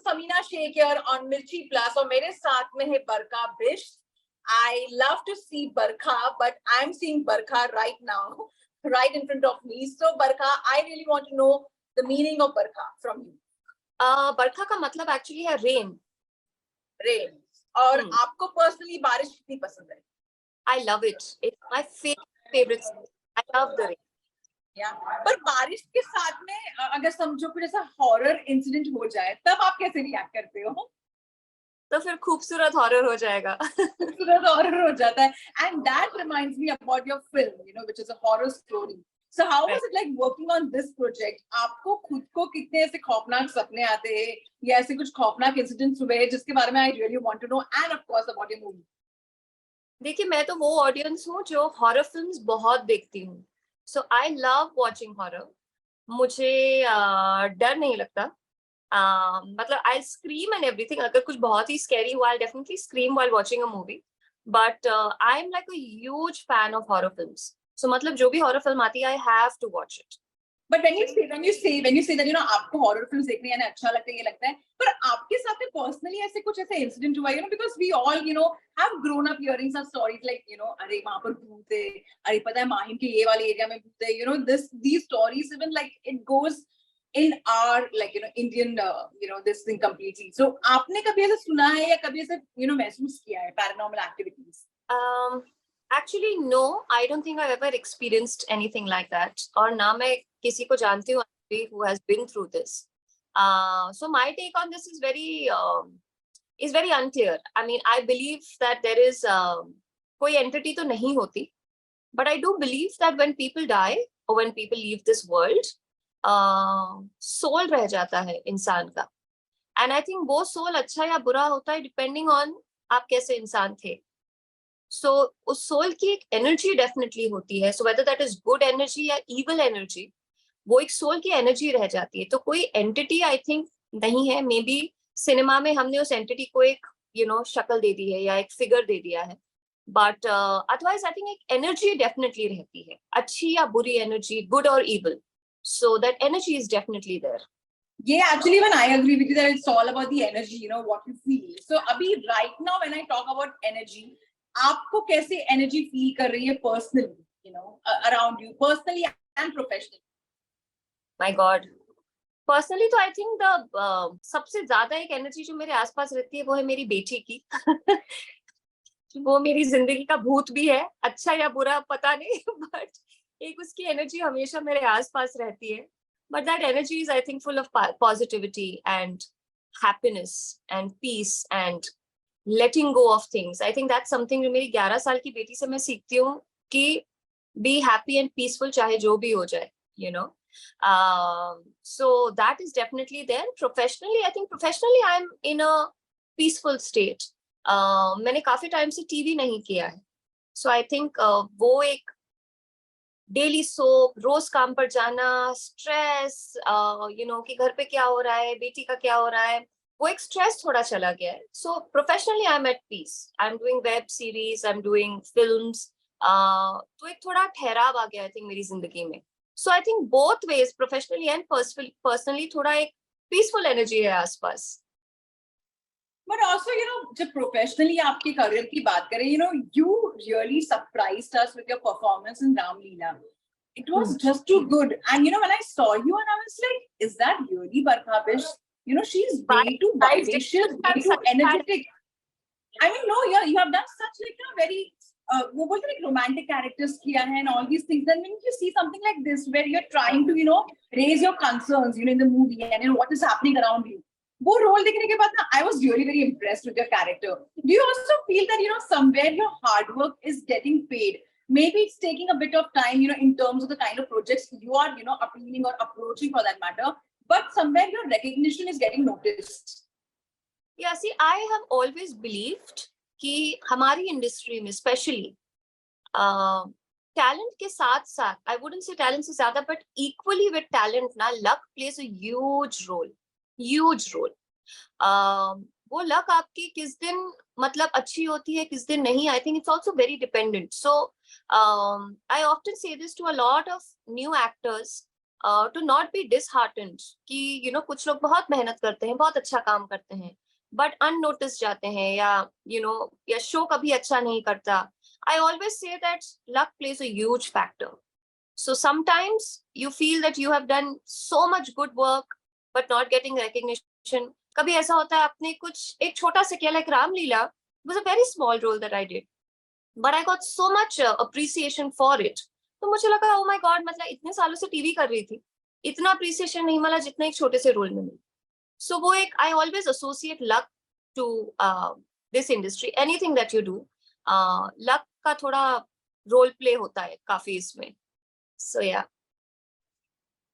Samina Shaikh here on Mirchi Plus और मेरे साथ में है Barkha Bisht. I love to see Barkha, but I'm seeing Barkha right now, right in front of me. So Barkha, I really want to know the meaning of Barkha from you. Barkha का मतलब actually है rain. Rain. और आपको personally बारिश कितनी पसंद है? I love it. It's my favorite. I love the rain. Yeah. पर बारिश के साथ में अगर समझो कुछ ऐसा हॉरर इंसिडेंट हो जाए तब आप कैसे रिएक्ट करते हो? तो फिर खूबसूरत हॉरर हो जाएगा. खूबसूरत हॉरर हो जाता है. And that reminds me about your film, which is a horror story. So how was it like working on this project? आपको खुद को कितने ऐसे खौफनाक सपने आते हैं या ऐसे कुछ खौफनाक इंसिडेंट्स हुए जिसके बारे में I really want to know, and of course about your movie. देखिए मैं तो वो ऑडियंस हूँ जो हॉरर फिल्म्स बहुत देखती हूँ. So I love watching horror. मुझे डर नहीं लगता. मतलब I'll scream and everything. अगर कुछ बहुत ही scary हुआ, I'll definitely scream while watching a movie. But I'm like a huge fan of horror films. So मतलब जो भी horror film आती है, I have to watch it. But when you say that आपको horror films देखने यानी अच्छा लगता है, ये लगता है, पर आपके साथ में personally ऐसे कुछ ऐसे incident हुआ, because we all have grown up hearing some stories like अरे वहाँ पर भूत है, अरे पता है माहिम के ये वाले एरिया में भूत है, these stories even like it goes in our Indian this thing completely. So आपने कभी ऐसे सुना है या कभी ऐसे महसूस किया है paranormal activities? Actually no, I don't think I've ever experienced anything like that. और ना मैं किसी को जानती हूँ who has been through this. So my take on this is very unclear. I mean, I believe that there is कोई entity तो नहीं होती, but I do believe that when people die or when people leave this world, soul रह जाता है इंसान का. And I think वो soul अच्छा या बुरा होता है depending on आप कैसे इंसान थे. So उस soul की एक energy definitely होती है. So whether that is good energy या evil energy, वो एक soul की energy रह जाती है. तो कोई entity I think नहीं है. Maybe सिनेमा में हमने उस entity को एक शक्ल दे दी है या एक figure दे दिया है. But otherwise I think एक energy definitely रहती है. अच्छी या बुरी energy, good or evil. So that energy is definitely there. Yeah, actually, when I agree with you that it's all about the energy, what you feel. So, Abhi, right now, when I talk about energy, आपको कैसे energy feel कर रही है personally, around you, personally and professionally? My God. Personally, तो I think the सबसे ज़्यादा एक energy जो मेरे आसपास रहती है वो है मेरी बेटी की. वो मेरी जिंदगी का भूत भी है, अच्छा या बुरा पता नहीं, but एक उसकी energy हमेशा मेरे आसपास रहती है. But that energy is, I think, full of positivity and happiness and peace and letting go of things. I think that's something जो मेरी 11 साल की बेटी से मैं सीखती हूँ कि be happy and peaceful चाहे जो भी हो जाए, So that is definitely there. Professionally, I think I'm in a peaceful state. मैंने काफी टाइम से टीवी नहीं किया है. So I think वो एक डेली सोप, रोज काम पर जाना, स्ट्रेस, कि घर पे क्या हो रहा है, बेटी का क्या हो रहा है, वो एक स्ट्रेस थोड़ा चला गया है. So professionally I am at peace. I am doing web series, I am doing films. तो एक थोड़ा ठहराव आ गया आई थिंक मेरी जिंदगी में. So I think both ways, professionally and personally थोड़ा एक पीसफुल एनर्जी है आसपास. But also, जब professionally आपके career की बात करें, you really surprised us with your performance in Ramleela. It was just too good. And when I saw you, and I was like, is that really Barkha Bisht? She's way too vivacious, way too energetic. I mean, no, you have done such like very वो बोलते हैं romantic characters किया है and all these things. And when you see something like this, where you're trying to raise your concerns, in the movie and what is happening around you. वो role देखने के बाद ना I was really very impressed with your character. Do you also feel that somewhere your hard work is getting paid? Maybe it's taking a bit of time, in terms of the kind of projects you are, appealing or approaching for that matter. But somewhere your recognition is getting noticed. Yeah, see, I have always believed कि हमारी industry में, especially talent के साथ, I wouldn't say talent से ज़्यादा, but equally with talent ना, luck plays a huge role. वो luck आपकी किस दिन मतलब अच्छी होती है, किस दिन नहीं. I think it's also very dependent. So I often say this to a lot of new actors. to not be disheartened कि कुछ लोग बहुत मेहनत करते हैं, बहुत अच्छा काम करते हैं, but unnoticed जाते हैं, या या शो कभी अच्छा नहीं करता. I always say that luck plays a huge factor. So sometimes you feel that you have done so much good work but not getting recognition. कभी ऐसा होता है आपने कुछ एक छोटा सा किया, like Ramlila was a very small role that I did, but I got so much appreciation for it. तो मुझे लगा oh my god, मतलब इतने सालों से टीवी कर रही थी, इतना appreciation नहीं मिला जितना एक छोटे से रोल में मिला. So वो एक I always associate luck to this industry. Anything that you do, luck का थोड़ा रोल प्ले होता है काफी इसमें. So yeah.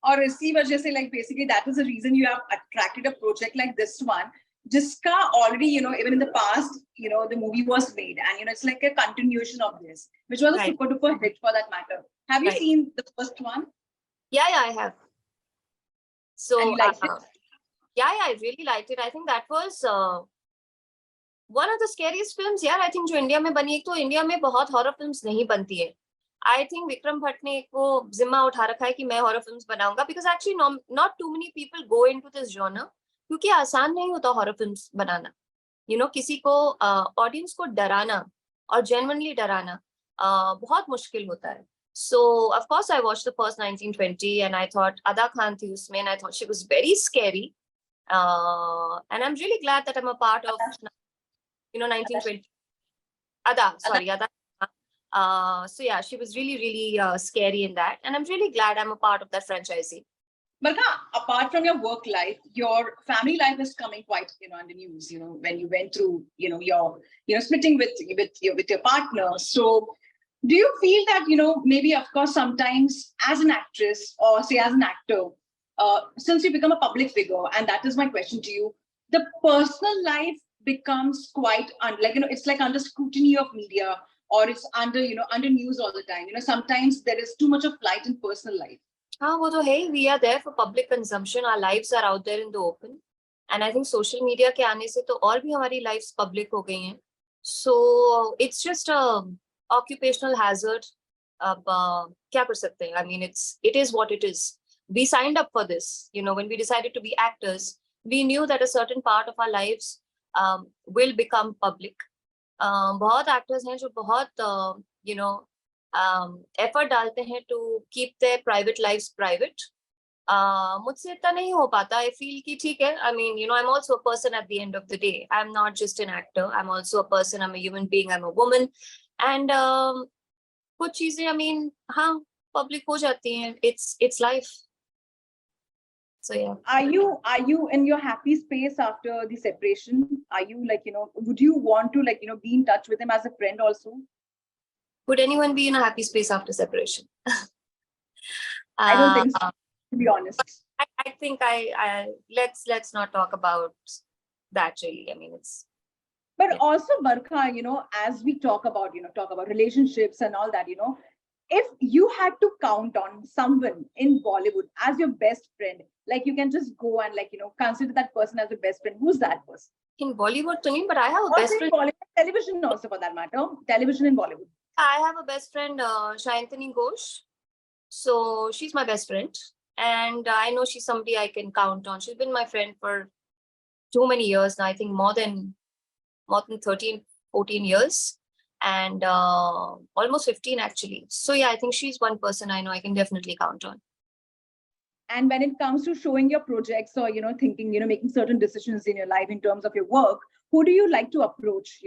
और इसी वजह से like basically that is the reason you have attracted a project like this one, जिसका already even in the past the movie was made, and it's like a continuation of this, which was a Right. super duper hit for that matter. Have you Right. seen the first one? Yeah, I have. So And you liked it? Yeah, I really liked it. I think that was one of the scariest films, यार, I think जो India में बनी. एक तो India में बहुत horror films नहीं बनती है. I think विक्रम भट्ट ने एक वो जिम्मा उठा रखा है कि मैं हॉरर फिल्म्स बनाऊंगा, because actually not too many people go into this genre, क्योंकि आसान नहीं होता हॉरर फिल्म्स बनाना. किसी को ऑडियंस को डराना और genuinely डराना बहुत मुश्किल होता है. So of course I watched the first 1920 and I thought Ada Khan थी उसमें, and I thought she was very scary, and I'm really glad that I'm a part of 1920. Ada. So yeah, she was really, really scary in that, and I'm really glad I'm a part of that franchise. Barkha, apart from your work life, your family life is coming quite on the news. When you went through your splitting with your partner. So do you feel that maybe of course sometimes as an actress or say as an actor, since you become a public figure, and that is my question to you, the personal life becomes quite it's like under scrutiny of media, or it's under under news all the time. Sometimes there is too much of light in personal life. हाँ, वो तो है ही. We are there for public consumption. Our lives are out there in the open, and I think social media के आने से तो और भी हमारी lives public हो गई हैं. So it's just a occupational hazard. अब क्या कर सकते हैं? I mean, it is what it is. We signed up for this. When we decided to be actors, we knew that a certain part of our lives will become public. बहुत actors हैं जो बहुत effort डालते हैं to keep their private lives private. मुझसे इतना नहीं हो पाता. I feel कि ठीक है. I mean, I'm also a person at the end of the day. I'm not just an actor. I'm also a person. I'm a human being. I'm a woman. And कुछ चीजें, I mean, हाँ, public हो जाती हैं. It's life. So yeah. Are you in your happy space after the separation? Are you would you want to be in touch with him as a friend also? Would anyone be in a happy space after separation? I don't think so, to be honest. I think let's not talk about that really. I mean, it's. But also, Barkha, as we talk about relationships and all that, if you had to count on someone in Bollywood as your best friend, like you can just go and consider that person as your best friend, who's that person? In Bollywood, to me, but I have a best friend. Bollywood, television also for that matter. Television in Bollywood. I have a best friend, Shantini Ghosh. So she's my best friend, and I know she's somebody I can count on. She's been my friend for too many years now. I think more than 13, 14 years, and almost 15 actually. So yeah, I think she's one person I know I can definitely count on. And when it comes to showing your projects or thinking, making certain decisions in your life in terms of your work, who do you like to approach?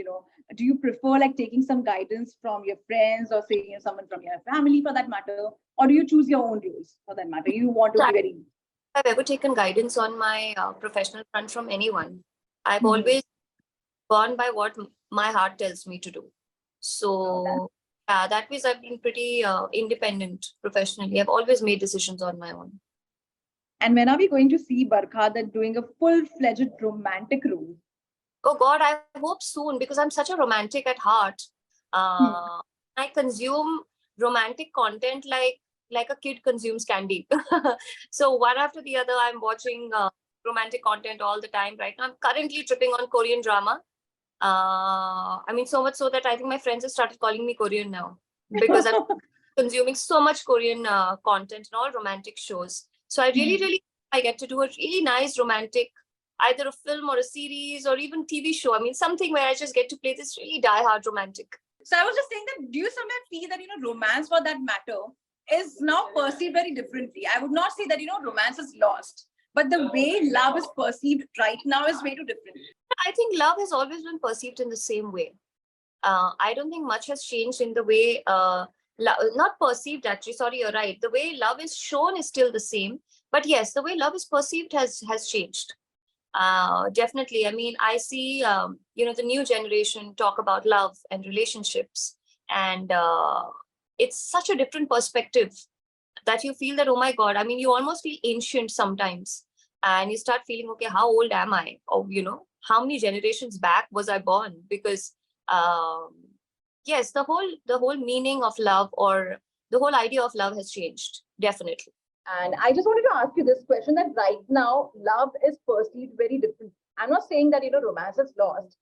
Do you prefer taking some guidance from your friends, or say someone from your family for that matter, or do you choose your own rules for that matter? You want to be very. I've ever taken guidance on my professional front from anyone. I've always gone by what my heart tells me to do. So that means I've been pretty independent professionally. I've always made decisions on my own. And when are we going to see Barkha that doing a full-fledged romantic role? Oh God, I hope soon, because I'm such a romantic at heart. I consume romantic content like a kid consumes candy. So one after the other, I'm watching romantic content all the time right now. I'm currently tripping on Korean drama. I mean, so much so that I think my friends have started calling me Korean now, because I'm consuming so much Korean content and all romantic shows. So I really, I get to do a really nice romantic, either a film or a series or even TV show. I mean, something where I just get to play this really die-hard romantic. So I was just saying that, do you somewhere feel that, romance for that matter is now perceived very differently? I would not say that, romance is lost, but the way love is perceived right now is way too different. I think love has always been perceived in the same way. I don't think much has changed in the way, not perceived actually, sorry, you're right. The way love is shown is still the same. But yes, the way love is perceived has changed. Definitely. I mean, I see, the new generation talk about love and relationships. And it's such a different perspective that you feel that, oh my God, I mean, you almost feel ancient sometimes. And you start feeling, okay, how old am I? Or, how many generations back was I born? Because yes, the whole meaning of love or the whole idea of love has changed, definitely. And I just wanted to ask you this question, that right now love is perceived very different. I'm not saying that romance is lost,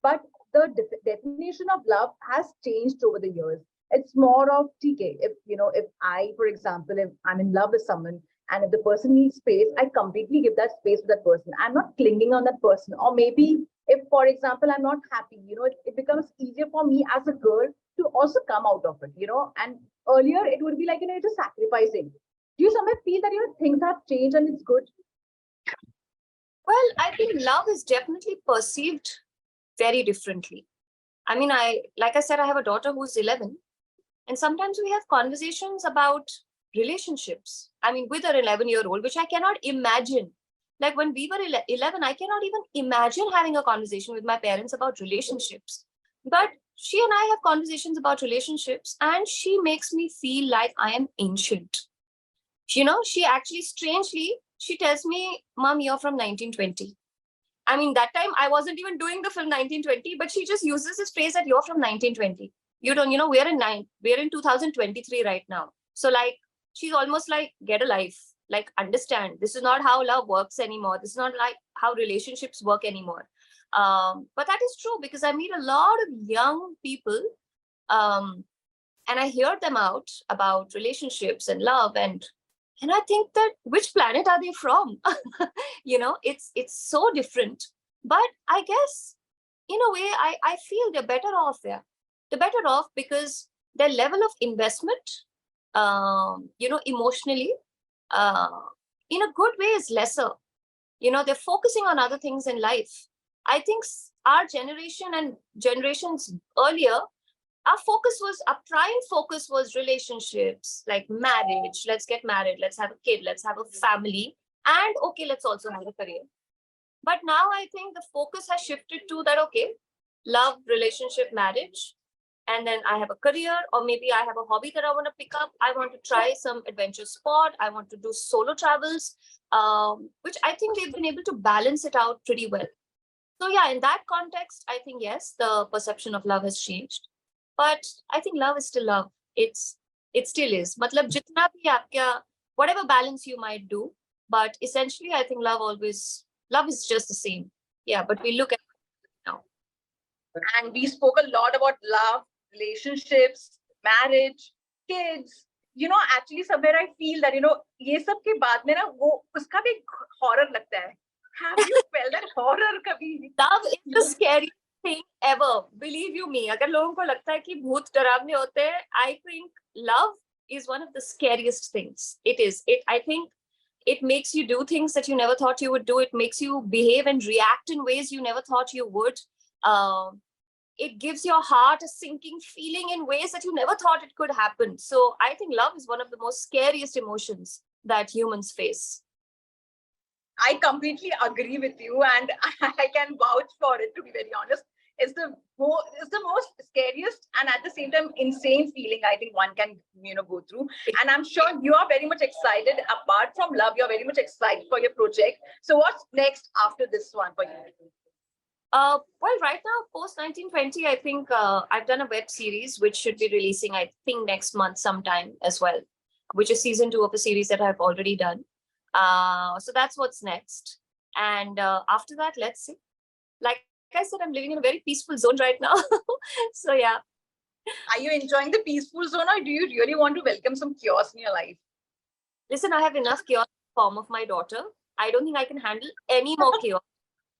but the definition of love has changed over the years. It's more of TK. If I, for example, if I'm in love with someone and if the person needs space, I completely give that space to that person. I'm not clinging on that person. Or maybe if, for example, I'm not happy, it becomes easier for me as a girl to also come out of it, and earlier it would be like, you're just sacrificing. Do you somewhere feel that things have changed and it's good? Well, I think love is definitely perceived very differently. I mean, like I said, I have a daughter who's 11, and sometimes we have conversations about relationships. I mean, with an 11-year-old, which I cannot imagine. Like when we were 11, I cannot even imagine having a conversation with my parents about relationships. But she and I have conversations about relationships, and she makes me feel like I am ancient. She actually, strangely, she tells me, Mom, you're from 1920. I mean, that time I wasn't even doing the film 1920, but she just uses this phrase that you're from 1920. You don't, we're in 2023 right now. So like, she's almost like, get a life, like understand, this is not how love works anymore. This is not like how relationships work anymore. But that is true, because I meet a lot of young people, and I hear them out about relationships and love, and I think that, which planet are they from? It's so different. But I guess, in a way, I feel they're better off there. They're better off because their level of investment, emotionally, in a good way is lesser. They're focusing on other things in life. I think our generation and generations earlier, our prime focus was relationships, like marriage. Let's get married. Let's have a kid. Let's have a family. And okay, let's also have a career. But now I think the focus has shifted to that, okay, love, relationship, marriage. And then I have a career, or maybe I have a hobby that I want to pick up. I want to try some adventure sport. I want to do solo travels, which I think they've been able to balance it out pretty well. So yeah, in that context, I think, yes, the perception of love has changed. But I think love is still love. It still is. Matlab, jitna bhi aapka, whatever balance you might do, but essentially, I think love is just the same. Yeah, but we look at it now. And we spoke a lot about love, relationships, marriage, kids. Actually somewhere I feel that, ये सब के बाद में ना वो उसका भी horror लगता है. Have you felt that horror kabhi? Love is the scariest thing ever. Believe you me. अगर लोगों को लगता है कि भूत डरावने होते हैं, I think love is one of the scariest things. It is. I think it makes you do things that you never thought you would do. It makes you behave and react in ways you never thought you would. It gives your heart a sinking feeling in ways that you never thought it could happen. So I think love is one of the most scariest emotions that humans face. I completely agree with you, and I can vouch for it, to be very honest. It's the most scariest and at the same time insane feeling I think one can go through. And I'm sure you are very much excited. Apart from love, you're very much excited for your project. So what's next after this one for you? Well, right now, post 1920, I think I've done a web series which should be releasing, I think, next month sometime as well, which is season 2 of a series that I've already done. So that's what's next. And after that, let's see. Like I said, I'm living in a very peaceful zone right now. So yeah. Are you enjoying the peaceful zone, or do you really want to welcome some chaos in your life? Listen, I have enough chaos form of my daughter. I don't think I can handle any more chaos.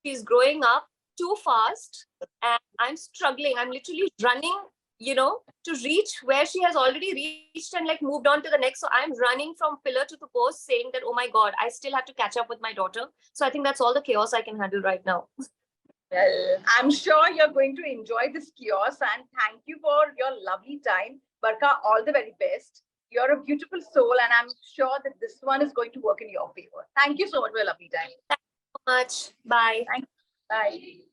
She's growing up too fast and I'm struggling. I'm literally running, to reach where she has already reached and like moved on to the next. So I'm running from pillar to the post saying that, oh my God, I still have to catch up with my daughter. So I think that's all the chaos I can handle right now. Well, I'm sure you're going to enjoy this chaos, and thank you for your lovely time. Barkha, all the very best. You're a beautiful soul, and I'm sure that this one is going to work in your favor. Thank you so much for your lovely time. Thank you so much. Bye. Thank you. Bye.